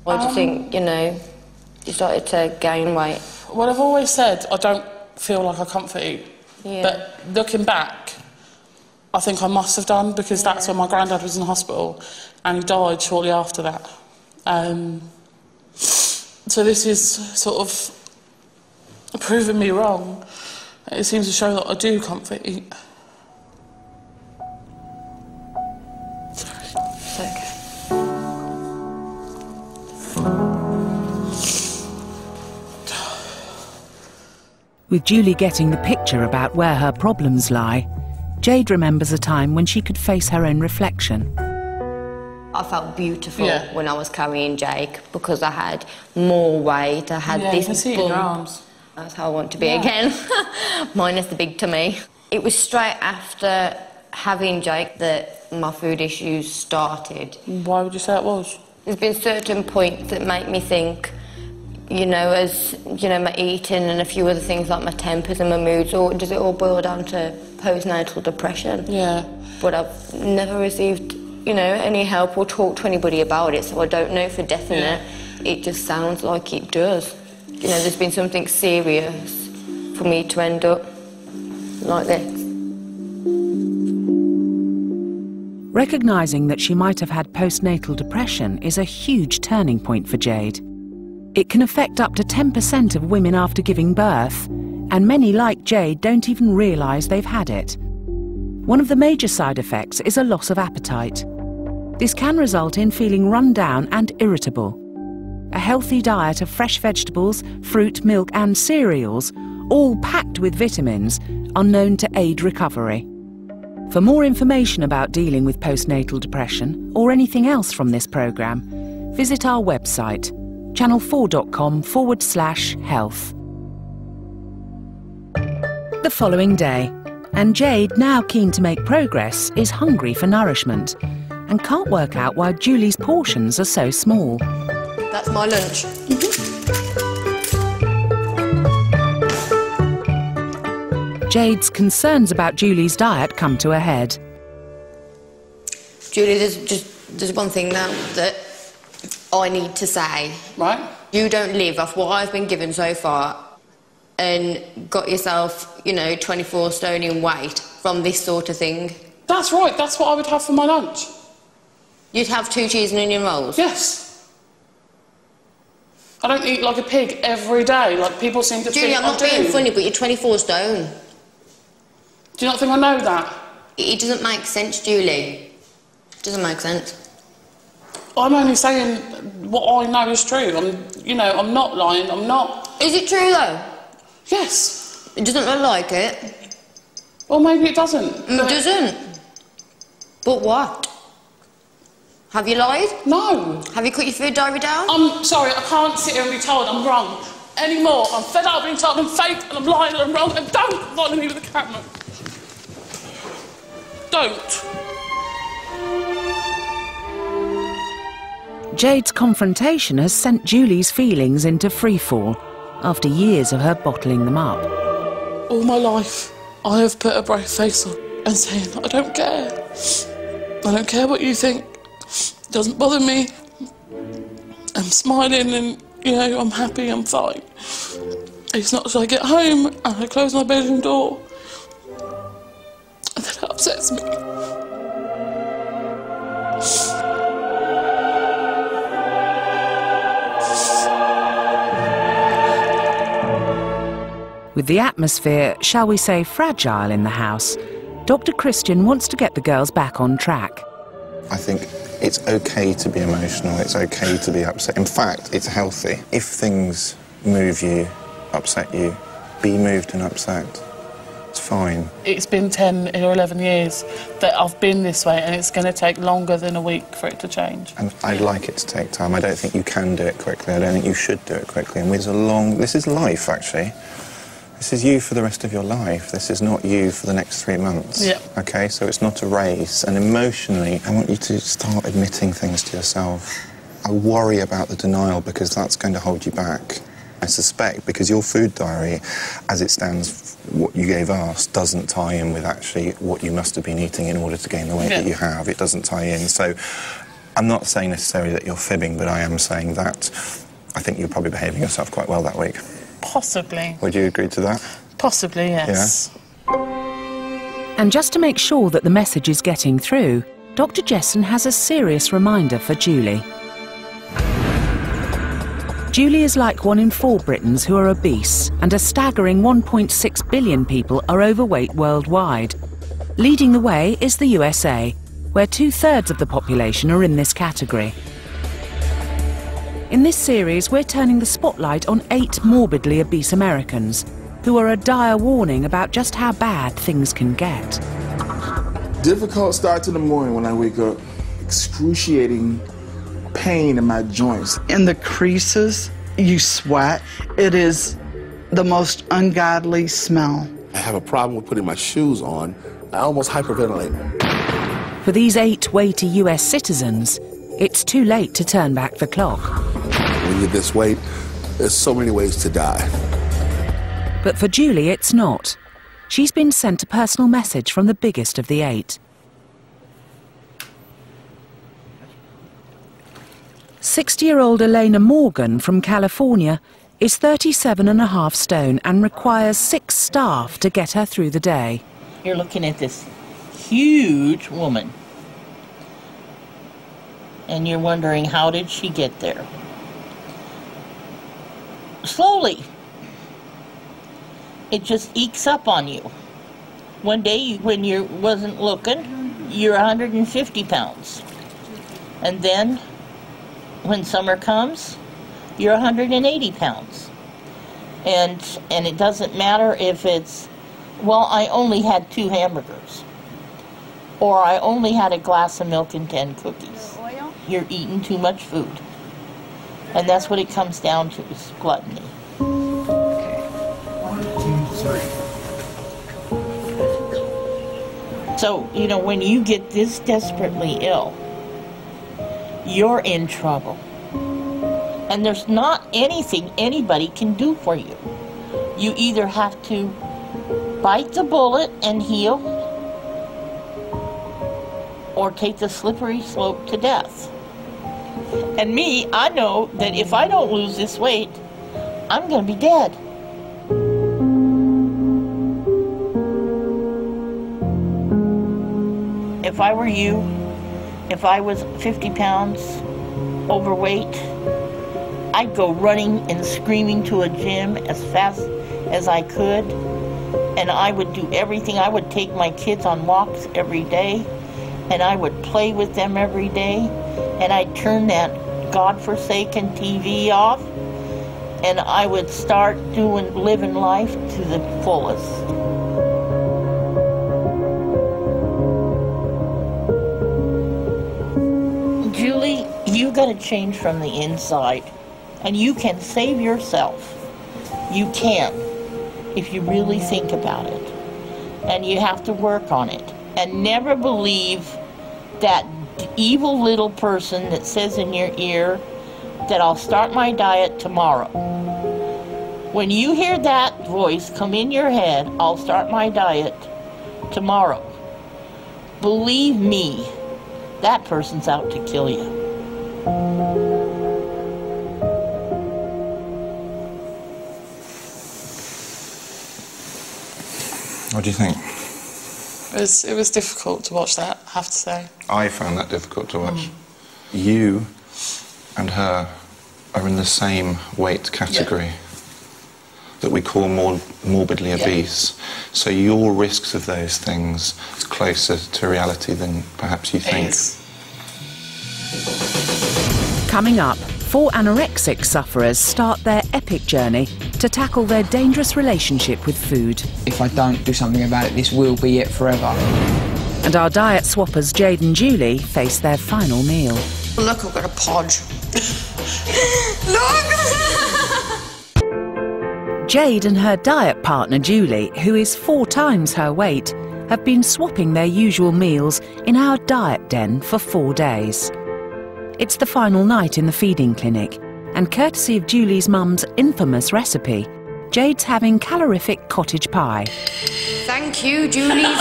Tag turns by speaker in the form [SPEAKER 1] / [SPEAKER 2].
[SPEAKER 1] Why do you think, you know, you started to gain weight?
[SPEAKER 2] Well, I've always said I don't feel like I comfort eat.
[SPEAKER 1] Yeah.
[SPEAKER 2] But looking back, I think I must have done, because that's when my granddad was in hospital and he died shortly after that. So this is sort of proving me wrong. It seems to show that I do comfort eat.
[SPEAKER 1] Sorry. It's okay.
[SPEAKER 3] With Julie getting the picture about where her problems lie, Jade remembers a time when she could face her own reflection.
[SPEAKER 1] I felt beautiful when I was carrying Jake because I had more weight, I had this
[SPEAKER 2] you can see it in your arms.
[SPEAKER 1] That's how I want to be again, minus the big tummy. It was straight after having Jake that my food issues started.
[SPEAKER 2] Why would you say it was?
[SPEAKER 1] There's been certain points that make me think, you know, as, you know, my eating and a few other things like my tempers and my moods, or does it all boil down to postnatal depression?
[SPEAKER 2] Yeah.
[SPEAKER 1] But I've never received, you know, any help or talked to anybody about it, so I don't know for definite. Yeah. It just sounds like it does. You know, there's been something serious for me to end up like this.
[SPEAKER 3] Recognising that she might have had postnatal depression is a huge turning point for Jade. It can affect up to 10% of women after giving birth, and many like Jade don't even realise they've had it. One of the major side effects is a loss of appetite. This can result in feeling run down and irritable. A healthy diet of fresh vegetables, fruit, milk and cereals, all packed with vitamins, are known to aid recovery. For more information about dealing with postnatal depression or anything else from this programme, visit our website, channel4.com/health. The following day, and Jade, now keen to make progress, is hungry for nourishment and can't work out why Julie's portions are so small.
[SPEAKER 1] That's my lunch.
[SPEAKER 3] Jade's concerns about Julie's diet come to a head.
[SPEAKER 1] Julie, there's one thing now that I need to say.
[SPEAKER 2] Right.
[SPEAKER 1] You don't live off what I've been given so far and got yourself, you know, 24 stone in weight from this sort of thing.
[SPEAKER 2] That's right, that's what I would have for my lunch.
[SPEAKER 1] You'd have 2 cheese and onion rolls?
[SPEAKER 2] Yes. I don't eat like a pig every day, like people seem to
[SPEAKER 1] Julie,
[SPEAKER 2] think I do.
[SPEAKER 1] I'm not being funny, but you're 24 stone.
[SPEAKER 2] Do you not think I know that?
[SPEAKER 1] It doesn't make sense, Julie. It doesn't make sense.
[SPEAKER 2] I'm only saying what I know is true. I'm not lying, I'm not...
[SPEAKER 1] Is it true, though?
[SPEAKER 2] Yes.
[SPEAKER 1] It doesn't look like it.
[SPEAKER 2] Well, maybe it doesn't.
[SPEAKER 1] It doesn't. But what? Have you lied?
[SPEAKER 2] No.
[SPEAKER 1] Have you cut your food diary down?
[SPEAKER 2] I'm sorry, I can't sit here and be told I'm wrong anymore. I'm fed up being told I'm fake and I'm lying and I'm wrong, and don't bother me with the camera. Don't.
[SPEAKER 3] Jade's confrontation has sent Julie's feelings into freefall after years of her bottling them up.
[SPEAKER 2] All my life, I have put a brave face on and saying, I don't care. I don't care what you think. It doesn't bother me. I'm smiling and, you know, I'm happy, I'm fine. It's not till I get home and I close my bedroom door and that upsets me.
[SPEAKER 3] With the atmosphere, shall we say, fragile in the house, Dr. Christian wants to get the girls back on track.
[SPEAKER 4] I think it's okay to be emotional, it's okay to be upset. In fact, it's healthy. If things move you, upset you, be moved and upset. It's fine.
[SPEAKER 2] It's been 10 or 11 years that I've been this way, and it's going to take longer than a week for it to change.
[SPEAKER 4] And I'd like it to take time. I don't think you can do it quickly. I don't think you should do it quickly. And this is life, actually. This is you for the rest of your life. This is not you for the next 3 months.
[SPEAKER 2] Yeah.
[SPEAKER 4] Okay, so it's not a race. And emotionally, I want you to start admitting things to yourself. I worry about the denial because that's going to hold you back. I suspect because your food diary, as it stands, what you gave us, doesn't tie in with actually what you must have been eating in order to gain the weight that you have. It doesn't tie in. So I'm not saying necessarily that you're fibbing, but I am saying that I think you're probably behaving yourself quite well that week.
[SPEAKER 2] Possibly.
[SPEAKER 4] Would you agree to that?
[SPEAKER 2] Possibly, yes.
[SPEAKER 4] Yeah?
[SPEAKER 3] And just to make sure that the message is getting through, Dr. Jessen has a serious reminder for Julie. Julie is like 1 in 4 Britons who are obese, and a staggering 1.6 billion people are overweight worldwide. Leading the way is the USA, where 2/3 of the population are in this category. In this series, we're turning the spotlight on 8 morbidly obese Americans who are a dire warning about just how bad things can get.
[SPEAKER 5] Difficult start to the morning when I wake up. Excruciating pain in my joints.
[SPEAKER 6] In the creases, you sweat. It is the most ungodly smell.
[SPEAKER 7] I have a problem with putting my shoes on. I almost hyperventilate.
[SPEAKER 3] For these 8 weighty US citizens, it's too late to turn back the clock.
[SPEAKER 7] When you're this weight, there's so many ways to die.
[SPEAKER 3] But for Julie, it's not. She's been sent a personal message from the biggest of the 8. 60-year-old Elena Morgan from California is 37.5 stone and requires 6 staff to get her through the day.
[SPEAKER 8] You're looking at this huge woman, and you're wondering, how did she get there? Slowly. It just ekes up on you. One day, when you wasn't looking, you're 150 pounds. And then, when summer comes, you're 180 pounds. And it doesn't matter if it's, well, I only had 2 hamburgers, or I only had a glass of milk and 10 cookies. You're eating too much food. And that's what it comes down to, is gluttony. So, you know, when you get this desperately ill, you're in trouble. And there's not anything anybody can do for you. You either have to bite the bullet and heal, or take the slippery slope to death. And me, I know that if I don't lose this weight, I'm going to be dead. If I were you, if I was 50 pounds overweight, I'd go running and screaming to a gym as fast as I could, and I would do everything. I would take my kids on walks every day, and I would play with them every day, and I'd turn that godforsaken TV off, and I would start living life to the fullest. Julie, you got to change from the inside, and you can save yourself. You can, if you really think about it, and you have to work on it. And never believe that evil little person that says in your ear that I'll start my diet tomorrow. When you hear that voice come in your head, I'll start my diet tomorrow, believe me, that person's out to kill you.
[SPEAKER 4] What do you think?
[SPEAKER 2] It was difficult to watch that, I have to say.
[SPEAKER 4] I found that difficult to watch. You and her are in the same weight category that we call morbidly obese. So your risks of those things is closer to reality than perhaps you think.
[SPEAKER 3] Coming up, 4 anorexic sufferers start their epic journey to tackle their dangerous relationship with food.
[SPEAKER 9] If I don't do something about it, this will be it forever.
[SPEAKER 3] And our diet swappers Jade and Julie face their final meal.
[SPEAKER 1] Look, I've got a podge. Look!
[SPEAKER 3] Jade and her diet partner Julie, who is 4 times her weight, have been swapping their usual meals in our diet den for 4 days. It's the final night in the feeding clinic, and courtesy of Julie's mum's infamous recipe, Jade's having calorific cottage pie.
[SPEAKER 1] Thank you, Julie.